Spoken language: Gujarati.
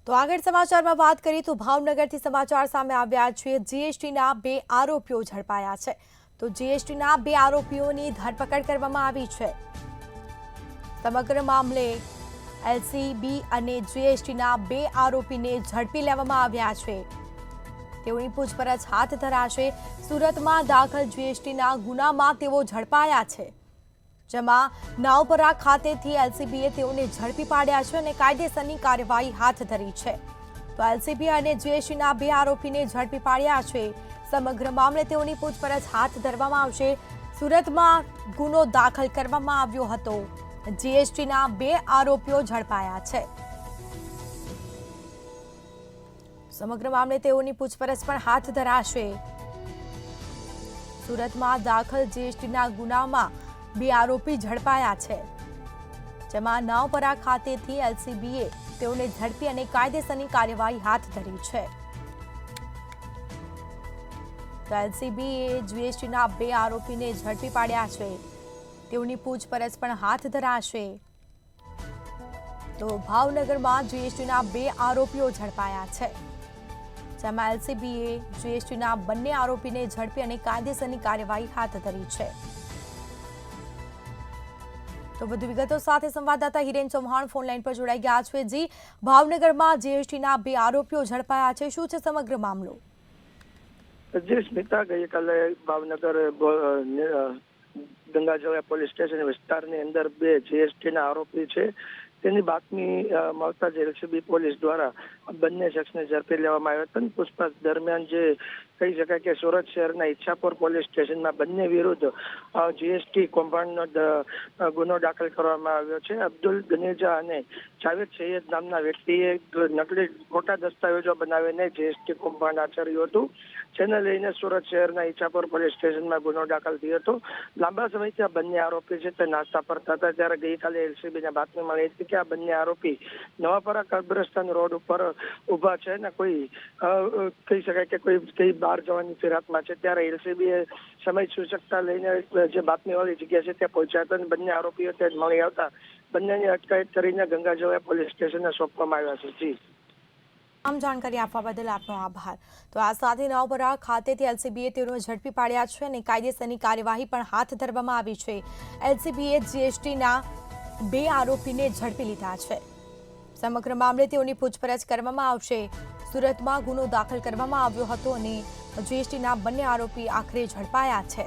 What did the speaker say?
તો આગળ સમાચારમાં વાત કરીએ તો ભાવનગરથી સમાચાર સામે આવ્યા છે। જીએસટીના 2 આરોપીઓ ઝડપાયા છે। તો જીએસટીના 2 આરોપીઓની ધરપકડ કરવામાં આવી છે। સમગ્ર મામલે એલસીબી અને જીએસટીના 2 આરોપીને ઝડપી લેવામાં આવ્યા છે। તેઓની પૂછપરછ હાથ ધરાશે। સુરતમાં દાખલ જીએસટીના ગુનામાં તેઓ ઝડપાયા છે, જેમાં નાવપરા ખાતેથી એલસીબીએ તેઓને ઝડપી પાડ્યા છે અને કાયદેસરની કાર્યવાહી હાથ ધરી છે। તો એલસીબી અને જીએસટીના 2 આરોપીને ઝડપી પાડ્યા છે। સમગ્ર મામલે તેઓની પૂછપરછ હાથ ધરવામાં આવશે। સુરતમાં ગુનો દાખલ કરવામાં આવ્યો હતો। જીએસટીના 2 આરોપીઓ ઝડપાયા છે। સમગ્ર મામલે તેઓની પૂછપરછ પણ હાથ ધરાશે। સુરતમાં દાખલ જીએસટીના ગુનામાં 2 આરોપી ઝડપાયા છે, જેમાં નાવપરા ખાતેથી એલસીબીએ તેઓને ઝડપી અને કાયદેસરની કાર્યવાહી હાથ ધરી છે। તો એલસીબીએ જીએસટીના 2 આરોપીને ઝડપી પાડ્યા છે। તેઓની પૂછપરછ પણ હાથ ધરાશે। તો ભાવનગરમાં જીએસટીના 2 આરોપીઓ ઝડપાયા છે, જેમાં એલસીબીએ જીએસટીના બંને આરોપીને ઝડપી અને કાયદેસરની કાર્યવાહી હાથ ધરી છે। તો વધુ વિગતો સાથે સંવાદદાતા હિરેન ચૌહાણ ફોનલાઈન પર જોડાઈ ગયા છે। જી, ભાવનગરમાં જીએસટીના 2 આરોપીઓ ઝડપાયા છે, શું છે સમગ્ર મામલો? જી સ્મિતા, ગઈકાલે ભાવનગર ગંગાજળ પોલીસ સ્ટેશન વિસ્તારની અંદર 2 જીએસટીના આરોપી છે તેની બાતમી મળતા જ એલસીબી પોલીસ દ્વારા બંને શખ્સને ઝડપી લેવામાં આવ્યા હતા। પૂછપરછ દરમિયાન જે કહી શકાય કે સુરત શહેરના ઈચ્છાપુર પોલીસ સ્ટેશનમાં બંને વિરુદ્ધ જીએસટી કૌભાંડનો ગુનો દાખલ કરવામાં આવ્યો છે। અબ્દુલ ગનેજા અને જાવેદ સૈયદ નામના વ્યક્તિએ નકલી ખોટા દસ્તાવેજો બનાવીને જીએસટી કૌભાંડ આચર્યું હતું, જેને લઈને સુરત શહેરના ઈચ્છાપુર પોલીસ સ્ટેશનમાં ગુનો દાખલ થયો હતો। લાંબા સમયથી આ બંને આરોપી છે તે નાસ્તા ફરતા હતા, ત્યારે ગઈકાલે એલસીબીને બાતમી મળી હતી કે આ બંને આરોપી નવાપરા કબ્રસ્તાન રોડ ઉપર ઉભા છે ને કોઈ કહી શકાય કે કોઈ બહાર જવાની ફિરાકમાં છે। ત્યારે એલસીબીએ સમય સૂચકતા લઈને જે બાતમીવાળી જગ્યા છે ત્યાં પહોંચ્યા હતા અને બંને આરોપીઓ ત્યાં મળી આવતા બંનેની અટકાયત કરીને ગંગાજળ પોલીસ સ્ટેશને સોંપવામાં આવ્યા છે। જી, આમ જાણકારી આપવા બદલ આપનો આભાર। તો આ સાથે નાવપરા ખાતેથી એલસીબીએ તેઓને ઝડપી પાડ્યા છે અને કાયદેસરની કાર્યવાહી પણ હાથ ધરવામાં આવી છે। એલસીબીએ જીએસટીના 2 આરોપીને ઝડપી લીધા છે। સમગ્ર મામલે તેઓની પૂછપરછ કરવામાં આવશે। સુરતમાં ગુનો દાખલ કરવામાં આવ્યો હતો અને જીએસટીના બંને આરોપી આખરે ઝડપાયા છે।